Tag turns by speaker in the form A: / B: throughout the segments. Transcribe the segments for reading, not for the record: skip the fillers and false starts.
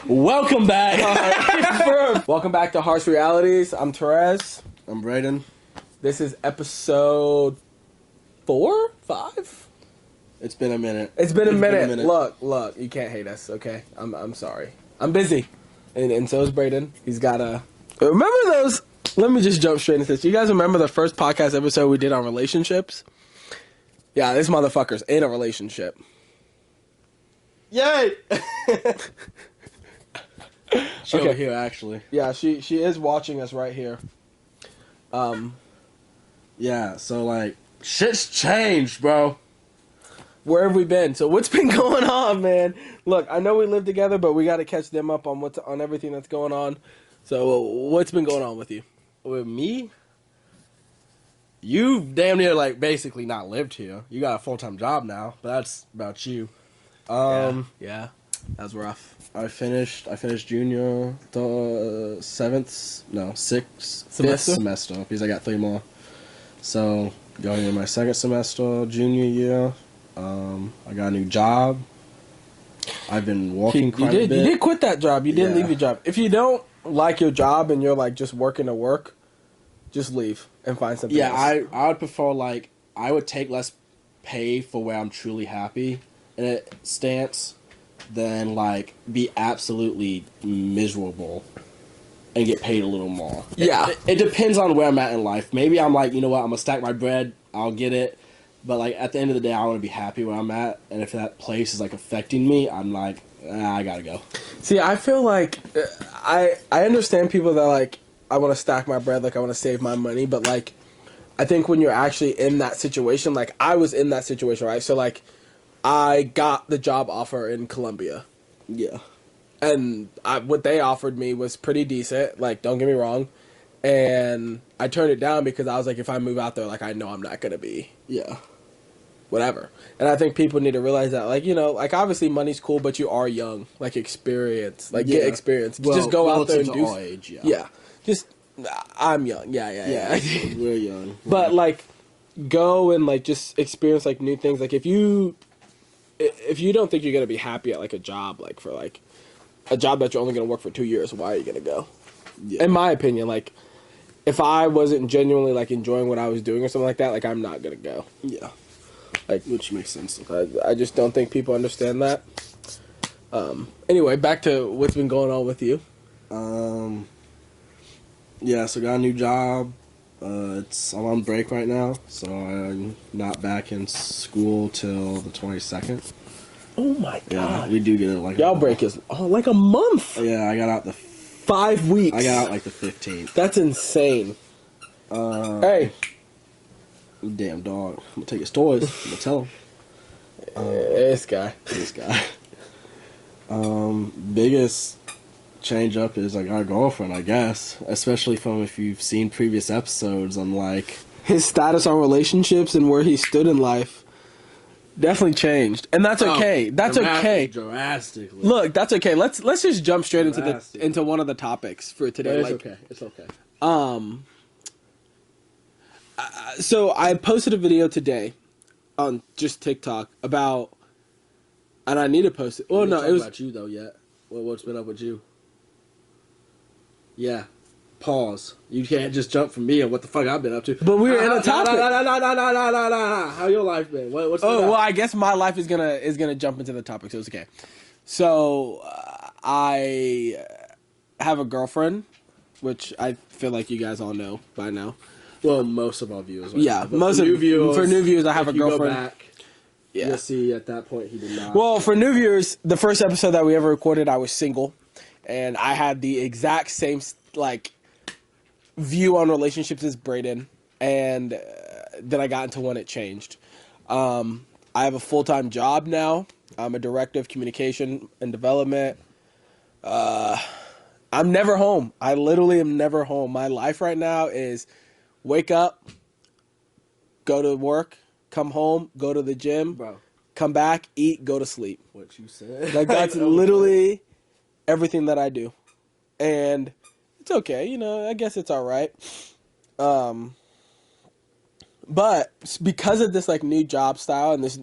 A: Welcome back.
B: Welcome back to Harsh Realities. I'm Therese.
A: I'm Brayden.
B: This is episode 4, 5.
A: It's been a minute.
B: It's been a minute. Look, you can't hate us, okay? I'm sorry. I'm busy, and so is Brayden. He's got a. Remember those? Let me just jump straight into this. You guys remember the first podcast episode we did on relationships? Yeah, this motherfucker's in a relationship.
A: Yay! She's
B: Okay.
A: over here, actually.
B: Yeah, she is watching us right here.
A: Yeah, so, like, shit's changed, bro.
B: Where have we been? So what's been going on, man? Look, I know we live together, but we got to catch them up on on everything that's going on. So what's been going on with you?
A: With me? You've damn near, like, basically not lived here. You got a full-time job now, but that's about you.
B: Yeah, that was rough.
A: I finished junior, the fifth semester, because I got 3 more. So, going in my second semester, junior year, I got a new job. I've been walking quite a bit.
B: You did quit that job. You did
A: Yeah.
B: leave your job. If you don't like your job and you're like just working to work, just leave and find something else.
A: I would prefer, like, I would take less pay for where I'm truly happy in a stance than, like, be absolutely miserable and get paid a little more.
B: Yeah.
A: It depends on where I'm at in life. Maybe I'm like, you know what, I'm going to stack my bread, I'll get it. But, like, at the end of the day, I want to be happy where I'm at. And if that place is, like, affecting me, I'm like, I got to go.
B: See, I feel like I understand people that like I want to stack my bread, like I want to save my money, but like I think when you're actually in that situation, like I was in that situation, right? So like I got the job offer in Colombia.
A: Yeah.
B: And what they offered me was pretty decent, like don't get me wrong. And I turned it down because I was like, if I move out there, like I know I'm not going to be whatever. And I think people need to realize that, like, you know, like obviously money's cool, but you are young, like experience, like get experience.
A: Well,
B: just go out there and
A: to
B: do.
A: our age,
B: Just I'm young. Yeah.
A: We're young.
B: But like, go and like just experience like new things. Like if you don't think you're gonna be happy at like a job, like for like a job that you're only gonna work for 2 years, why are you gonna go?
A: Yeah.
B: In my opinion, like if I wasn't genuinely like enjoying what I was doing or something like that, like I'm not gonna go.
A: Yeah.
B: Like,
A: which makes sense.
B: I just don't think people understand that. Anyway, back to what's been going on with you.
A: Yeah, so got a new job. I'm on break right now, so I'm not back in school till the 22nd.
B: Oh my god!
A: Yeah, we do get it like
B: y'all break is like a month.
A: Yeah, I got out
B: 5 weeks.
A: I got out like the 15th.
B: That's insane. Hey.
A: Damn dog. I'm gonna take his toys. I'm gonna tell him.
B: This guy.
A: Biggest change up is like our girlfriend, I guess. Especially from if you've seen previous episodes on like
B: his status on relationships and where he stood in life. Definitely changed, and that's okay. That's okay.
A: Drastically.
B: Look, that's okay. Let's just jump straight into one of the topics for today.
A: It's okay.
B: So I posted a video today on just TikTok about, and I need to post it. Oh no, it was
A: about you though. Yet, what's been up with you? Yeah, pause. You can't just jump from me and what the fuck I've been up to.
B: But we were in a topic.
A: No. How your life been? What's
B: well, I guess my life is gonna jump into the topic, so it's okay. So I have a girlfriend, which I feel like you guys all know by now.
A: Well, most of our viewers. Right?
B: Yeah,
A: for new viewers,
B: I have a girlfriend.
A: Go back, you'll see at that point he did not.
B: Well, for new viewers, the first episode that we ever recorded, I was single, and I had the exact same like view on relationships as Brayden, and then I got into one. It changed. I have a full-time job now. I'm a director of communication and development. I'm never home. I literally am never home. My life right now is wake up, go to work, come home, go to the gym, come back, eat, go to sleep.
A: What you said.
B: Like that's literally everything that I do. And it's okay, you know, I guess it's all right. But because of this like new job style and this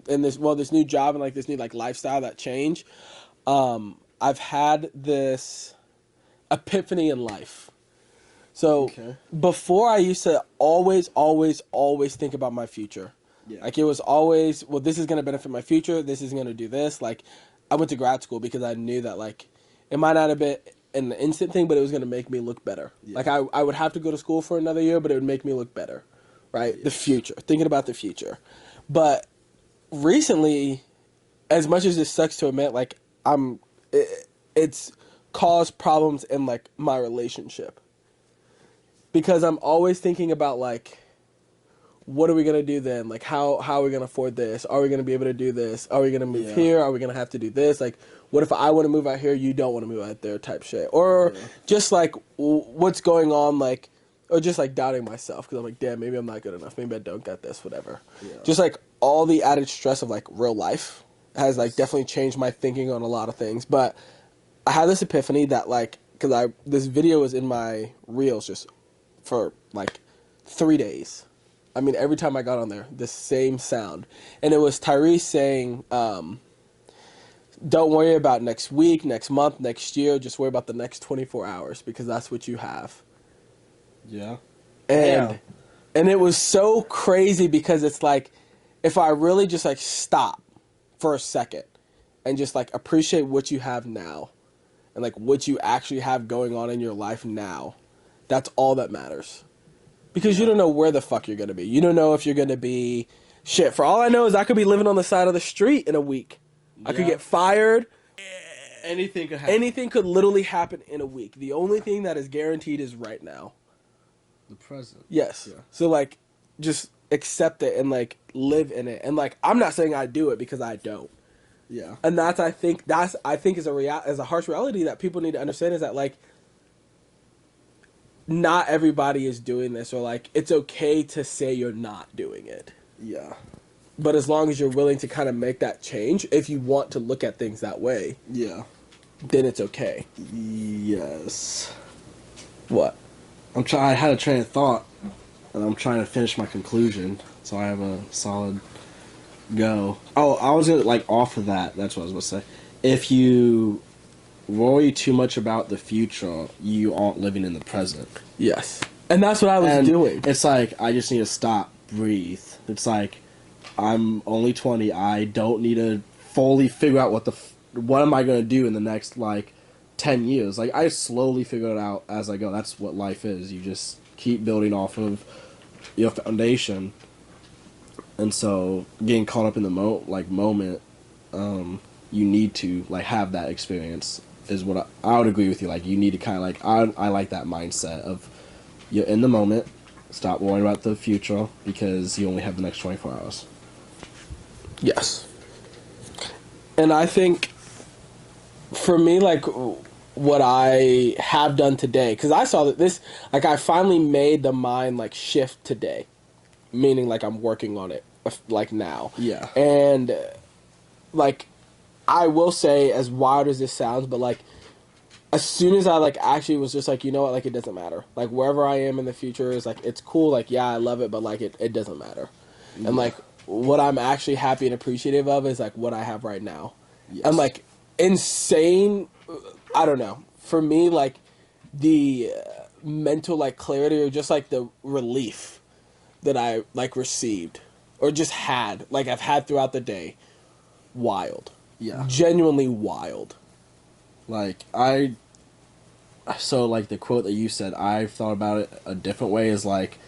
B: new job and like this new like lifestyle that change, I've had this epiphany in life. So before I used to always think about my future.
A: Yeah.
B: Like it was always, well, this is going to benefit my future. This is going to do this. Like I went to grad school because I knew that like it might not have been an instant thing, but it was going to make me look better. Yeah. Like I would have to go to school for another year, but it would make me look better. Right? Yes. The future, thinking about the future. But recently, as much as it sucks to admit, like it's caused problems in like my relationship. Because I'm always thinking about like, what are we gonna do then? Like, how are we gonna afford this? Are we gonna be able to do this? Are we gonna move here? Are we gonna have to do this? Like, what if I want to move out here, you don't want to move out there, type shit? Or just like, what's going on? Like, or just like doubting myself because I'm like, damn, maybe I'm not good enough. Maybe I don't get this. Whatever. Yeah. Just like all the added stress of like real life has like definitely changed my thinking on a lot of things. But I had this epiphany that like, because this video was in my reels just for like 3 days. I mean, every time I got on there, the same sound. And it was Tyrese saying, don't worry about next week, next month, next year. Just worry about the next 24 hours because that's what you have.
A: Yeah.
B: And it was so crazy because it's like, if I really just like stop for a second and just like appreciate what you have now and like what you actually have going on in your life now, that's all that matters. Because you don't know where the fuck you're going to be. You don't know if you're going to be... Shit, for all I know is I could be living on the side of the street in a week. I could get fired.
A: Anything could happen.
B: Anything could literally happen in a week. The only thing that is guaranteed is right now.
A: The present.
B: Yes. Yeah. So, like, just accept it and, like, live in it. And, like, I'm not saying I do it because I don't.
A: Yeah.
B: And I think is a harsh reality that people need to understand is that, like, not everybody is doing this, or like it's okay to say you're not doing it.
A: Yeah.
B: But as long as you're willing to kind of make that change, if you want to look at things that way, then it's okay.
A: Yes.
B: What?
A: I had a train of thought, and I'm trying to finish my conclusion, so I have a solid go. Oh, I was gonna like off of that. That's what I was going to say. If you worry too much about the future, you aren't living in the present.
B: Yes. And that's what I was doing.
A: It's like, I just need to stop, breathe. It's like, I'm only 20, I don't need to fully figure out what am I going to do in the next, like, 10 years. Like, I slowly figure it out as I go. That's what life is. You just keep building off of your foundation. And so, getting caught up in the moment, you need to, like, have that experience. Is what I would agree with you. Like, you need to kind of like, I like that mindset of you're in the moment, stop worrying about the future because you only have the next 24 hours.
B: Yes. And I think for me, like, what I have done today, because I saw that this, like, I finally made the mind, like, shift today. Meaning, like, I'm working on it, like, now.
A: Yeah.
B: And, like, I will say, as wild as this sounds, but, like, as soon as I, like, actually was just like, you know what, like, it doesn't matter. Like, wherever I am in the future is, like, it's cool, like, yeah, I love it, but, like, it doesn't matter. Yeah. And, like, what I'm actually happy and appreciative of is, like, what I have right now. Yes. And, like, insane, I don't know. For me, like, the mental, like, clarity or just, like, the relief that I, like, received or just had, like, I've had throughout the day, wild.
A: Yeah.
B: Genuinely wild.
A: Like, so, like, the quote that you said, I've thought about it a different way is, like,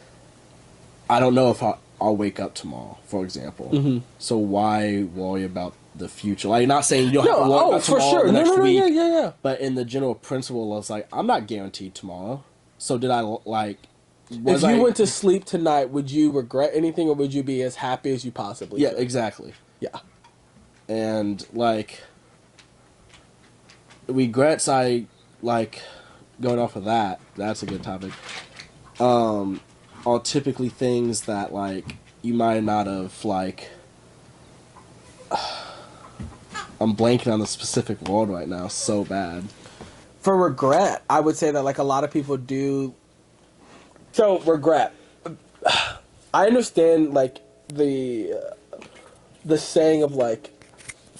A: I don't know if I'll wake up tomorrow, for example. Mm-hmm. So why worry about the future? Like, not saying you don't have to worry about tomorrow or next week.
B: Yeah.
A: But in the general principle, it's like, I'm not guaranteed tomorrow. So did I, like...
B: If you went to sleep tonight, would you regret anything or would you be as happy as you possibly could?
A: Yeah, exactly.
B: Yeah.
A: And, like... regrets, like, going off of that's a good topic, are typically things that, like, you might not have, like, I'm blanking on the specific word right now so bad.
B: For regret, I would say that, like, a lot of people do. So, regret. I understand, like, the saying of, like,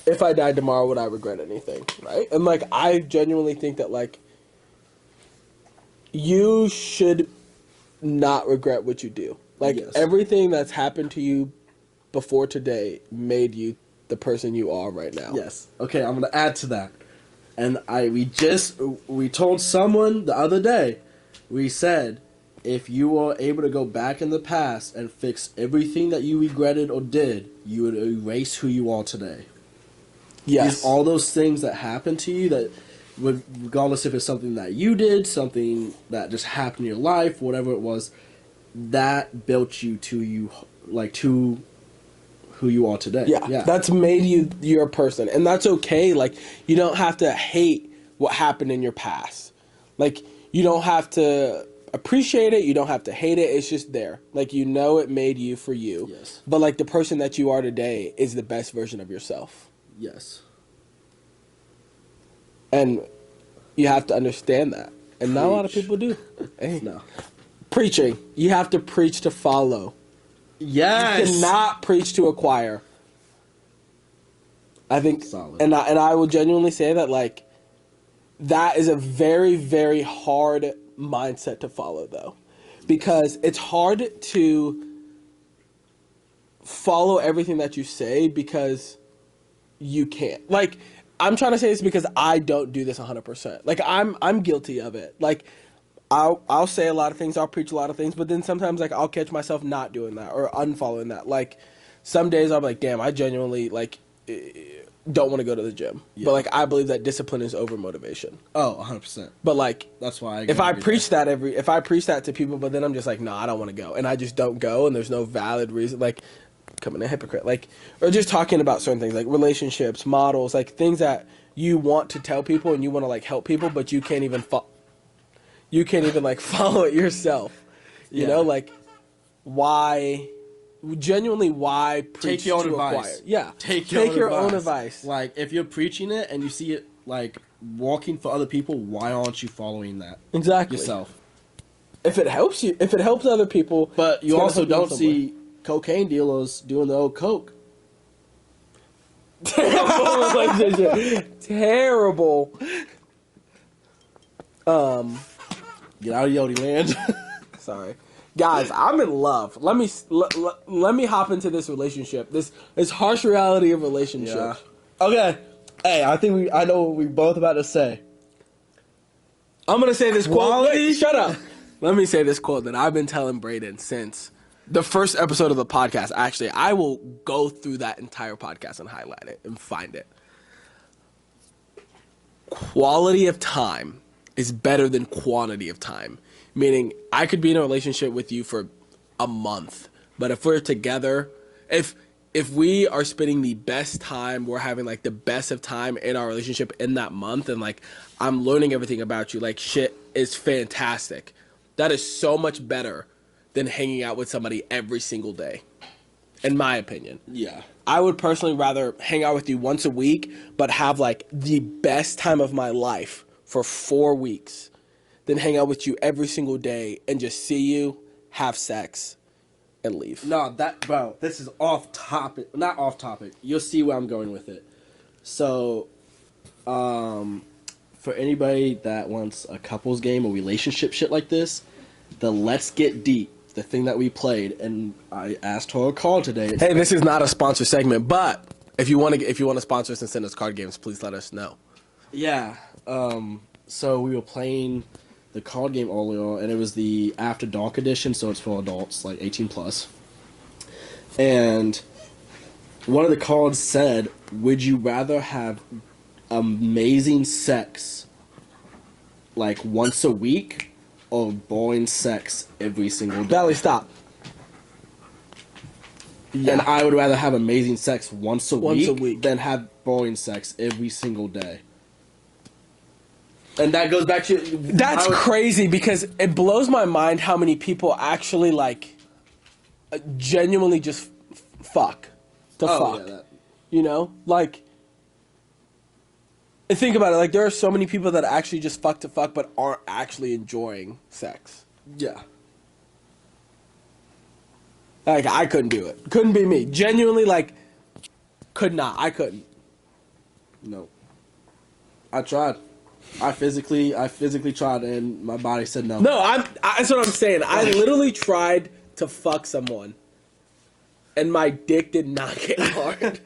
B: if I died tomorrow, would I regret anything? Right? And like, I genuinely think that like, you should not regret what you do. Like, everything that's happened to you before today made you the person you are right now.
A: Yes. Okay, I'm gonna add to that. And we told someone the other day, we said, if you were able to go back in the past and fix everything that you regretted or did, you would erase who you are today.
B: Yes.
A: All those things that happened to you, that regardless if it's something that you did, something that just happened in your life, whatever it was, that built you to who you are today.
B: Yeah. That's made you your person. And that's okay. Like, you don't have to hate what happened in your past. Like, you don't have to appreciate it. You don't have to hate it. It's just there. Like, you know it made you for you.
A: Yes.
B: But, like, the person that you are today is the best version of yourself.
A: Yes.
B: And you have to understand that. And not a lot of people do. Hey.
A: No.
B: Preaching. You have to preach to follow.
A: Yes.
B: You cannot preach to acquire. I think,
A: solid.
B: And I will genuinely say that, like, that is a very, very hard mindset to follow, though, because it's hard to follow everything that you say because you can't. Like, I'm trying to say this because I don't do this 100%. Like, I'm guilty of it. Like, I'll say a lot of things, I'll preach a lot of things, but then sometimes, like, I'll catch myself not doing that or unfollowing that. Like, some days I'll be like, damn, I genuinely, like, don't want to go to the gym. Yeah. But, like, I believe that discipline is over motivation.
A: Oh, 100%.
B: But, like,
A: that's why
B: if I preach that to people, but then I'm just like, no, I don't want to go, and I just don't go, and there's no valid reason, like, becoming a hypocrite, like, or just talking about certain things, like relationships, models, like, things that you want to tell people and you want to, like, help people, but you can't even like follow it yourself. You know, like, why preach
A: take your own advice?
B: Acquire? Yeah,
A: take your own advice. Like, if you're preaching it and you see it, like, walking for other people, why aren't you following that yourself?
B: If it helps you, if it helps other people,
A: but you also don't see cocaine dealers doing the old coke.
B: Terrible.
A: Get out of Yodi land.
B: Sorry, guys. I'm in love. Let me hop into this relationship. This harsh reality of relationships.
A: Yeah. Okay. Hey, I know what we both about to say.
B: I'm gonna say this quote. Wait, shut up. Let me say this quote that I've been telling Braden since the first episode of the podcast. Actually, I will go through that entire podcast and highlight it and find it. Quality of time is better than quantity of time. Meaning, I could be in a relationship with you for a month, but if we're together, if we are spending the best time, we're having, like, the best of time in our relationship in that month, and, like, I'm learning everything about you, like, shit is fantastic. That is so much better than hanging out with somebody every single day, in my opinion.
A: Yeah.
B: I would personally rather hang out with you once a week, but have, like, the best time of my life for 4 weeks than hang out with you every single day and just see you, have sex, and leave.
A: No, bro, this is off topic. Not off topic. You'll see where I'm going with it. So, for anybody that wants a couples game or relationship shit like this, the Let's Get Deep, the thing that we played, and I asked her a call today.
B: Hey, this is not a sponsor segment, but if you want to sponsor us and send us card games, please let us know.
A: Yeah. So we were playing the card game earlier, and it was the After Dark edition, so it's for adults, like 18 plus. And one of the cards said, would you rather have amazing sex, like, once a week, or boring sex every single day?
B: Valley, stop.
A: Yeah. And I would rather have amazing sex once a week than have boring sex every single day. And that goes back to...
B: That's crazy, because it blows my mind how many people actually, like, genuinely just fuck. Fuck. Yeah, you know? Like, think about it. Like, there are so many people that actually just fuck to fuck but aren't actually enjoying sex.
A: Yeah.
B: Like, I couldn't do it. Couldn't be me. Genuinely, like, could not. I couldn't.
A: No. I tried. I physically tried, and my body said no.
B: No, that's what I'm saying. I literally tried to fuck someone, and my dick did not get hard.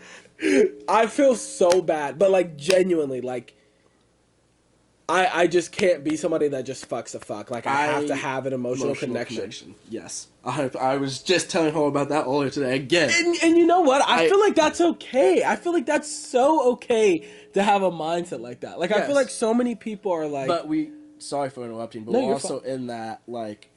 B: I feel so bad, but like genuinely, like I just can't be somebody that just fucks a fuck. Like I have to have an emotional connection.
A: Yes, I was just telling her about that earlier today again.
B: And you know what? I feel like that's okay. I feel like that's so okay to have a mindset like that. Like I feel like so many people are like.
A: But sorry for interrupting, but we're also in that like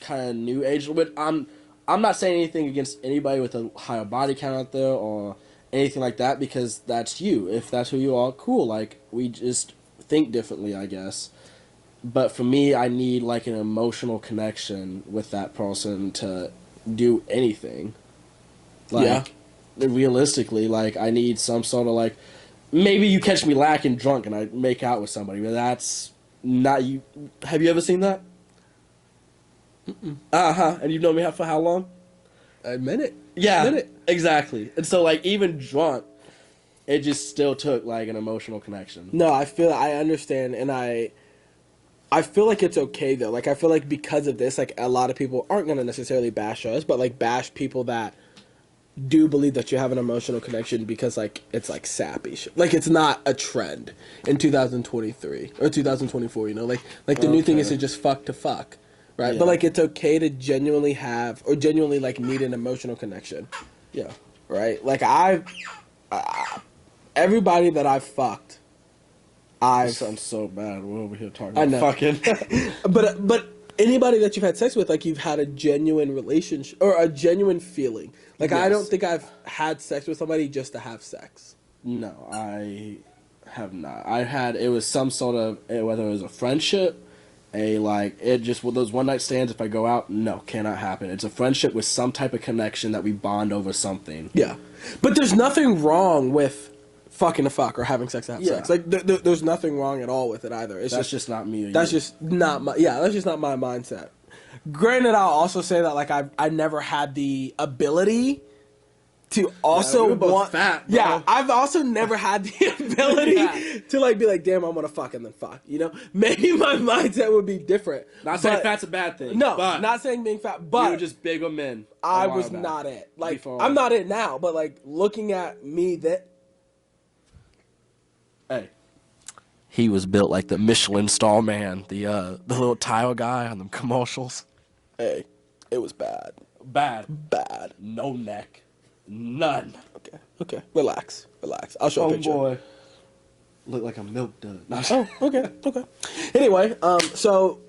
A: kind of new age. But I'm not saying anything against anybody with a higher body count out there or anything like that, because that's you. If that's who you are, cool. Like we just think differently, I guess. But for me, I need like an emotional connection with that person to do anything. Like, realistically, like I need some sort of like, maybe you catch me lacking drunk and I make out with somebody, but that's not you. Have you ever seen that? And you've known me for how long?
B: A minute.
A: Yeah, exactly. And so like even drunk, it just still took like an emotional connection.
B: No, I understand, and I feel like it's okay though. Like I feel like because of this, like a lot of people aren't gonna necessarily bash us, but like bash people that do believe that you have an emotional connection because like it's like sappy shit. Like it's not a trend in 2023 or 2024. You know, like the new thing is to just fuck to fuck, right? Yeah. But like it's okay to genuinely have or genuinely like need an emotional connection.
A: Yeah.
B: Right. Like everybody that I've fucked,
A: This sounds so bad. We're over here talking about fucking.
B: but anybody that you've had sex with, like you've had a genuine relationship or a genuine feeling. Like I don't think I've had sex with somebody just to have sex.
A: No, I have not. It was some sort of, whether it was a friendship, those one night stands. If I go out, no, cannot happen. It's a friendship with some type of connection that we bond over something.
B: Yeah, but there's nothing wrong with fucking a fuck or having sex to have sex. Like there's nothing wrong at all with it either.
A: That's just not me.
B: That's just not my mindset. Granted, I'll also say that like I never had the ability to also
A: we're both fat, bro.
B: Yeah, I've also never had the ability to like be like, damn, I'm gonna fuck and then fuck. You know, maybe my mindset would be different.
A: Not saying fat's a bad thing.
B: No, not saying being fat, but
A: you were just bigger men.
B: I was not it. Like I'm not it now, but like looking at me
A: Hey. He was built like the Michelin star man, the little tile guy on the commercials.
B: Hey, it was bad. Bad.
A: No neck. None.
B: Okay. Relax. I'll show a picture.
A: Oh boy. Look like a milk dud.
B: Oh, okay. Anyway, so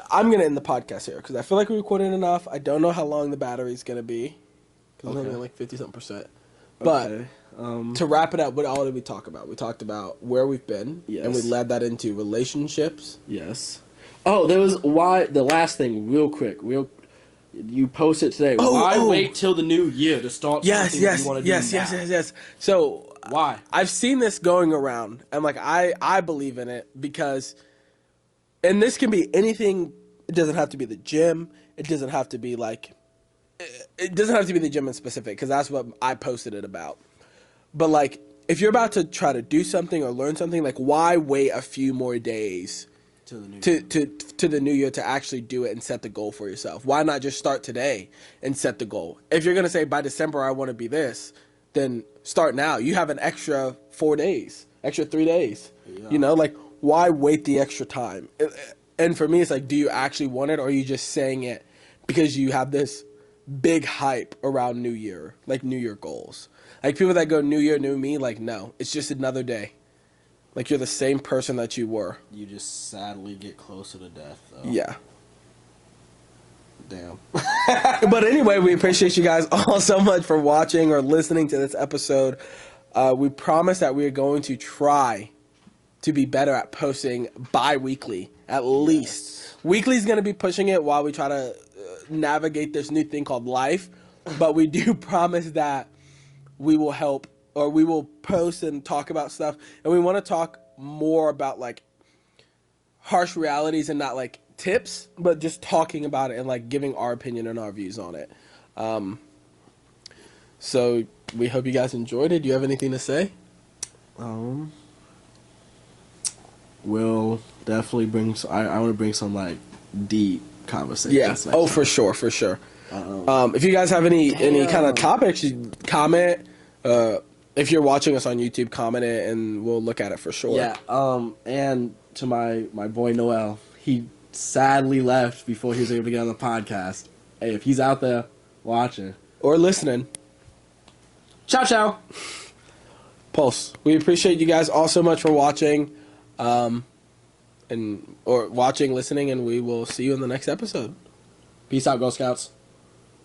B: I'm gonna end the podcast here because I feel like we recorded enough. I don't know how long the battery's gonna be because it's only like 50-something%. But to wrap it up, what all did we talk about? We talked about where we've been, and we led that into relationships.
A: Yes. Oh, there was the last thing, real quick. You posted today. Why wait till the new year to start something that you want to do now?
B: Yes. So
A: why?
B: I've seen this going around, and like I believe in it because, and this can be anything. It doesn't have to be the gym. It doesn't have to be like. It doesn't have to be the gym in specific because that's what I posted it about. But like, if you're about to try to do something or learn something, like why wait a few more days to the new year to actually do it and set the goal for yourself? Why not just start today and set the goal? If you're gonna say by December I want to be this, then start now. You have an extra 4 days, extra 3 days. Yeah. You know, like why wait the extra time? And for me, it's like, do you actually want it, or are you just saying it because you have this big hype around New Year, like New Year goals? Like people that go New Year, New Me, like no, it's just another day. Like you're the same person that you were.
A: You just sadly get closer to death, though.
B: Yeah.
A: Damn.
B: But anyway, we appreciate you guys all so much for watching or listening to this episode. We promise that we are going to try to be better at posting bi-weekly, at least. Weekly is going to be pushing it while we try to navigate this new thing called life. But we do promise that we will help, or we will post and talk about stuff. And we want to talk more about like harsh realities and not like tips, but just talking about it and like giving our opinion and our views on it. So we hope you guys enjoyed it. Do you have anything to say?
A: We'll definitely bring. I want to bring some like deep conversations.
B: Yeah. Oh, for sure. If you guys have any kind of topics, comment. If you're watching us on YouTube, comment it, and we'll look at it for sure.
A: Yeah. And to my boy Noel, he sadly left before he was able to get on the podcast. Hey, if he's out there watching
B: or listening,
A: ciao.
B: Pulse. We appreciate you guys all so much for watching, or watching, listening, and we will see you in the next episode.
A: Peace out, Girl Scouts.